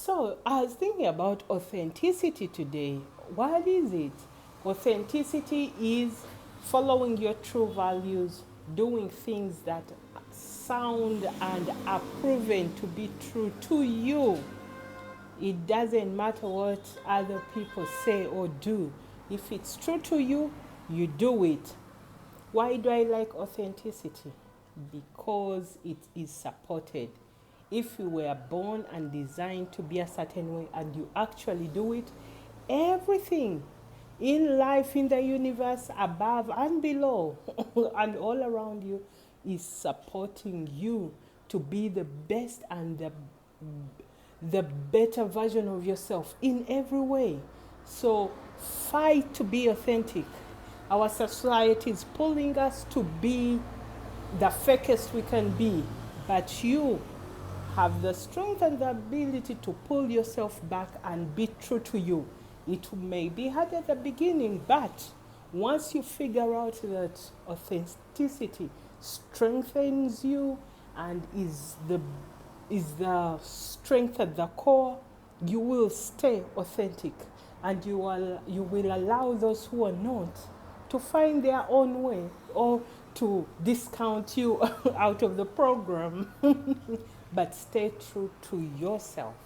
So I was thinking about authenticity today. What is it? Authenticity is following your true values, doing things that sound and are proven to be true to you. It doesn't matter what other people say or do. If it's true to you, you do it. Why do I like authenticity? Because it is supported. If you were born and designed to be a certain way and you actually do it, everything in life, in the universe, above and below, and all around you is supporting you to be the best and the better version of yourself in every way. So fight to be authentic. Our society is pulling us to be the fakest we can be, but you have the strength and the ability to pull yourself back and be true to you. It may be hard at the beginning, but once you figure out that authenticity strengthens you and is the strength at the core, you will stay authentic, and you will allow those who are not to find their own way or to discount you out of the program. But stay true to yourself.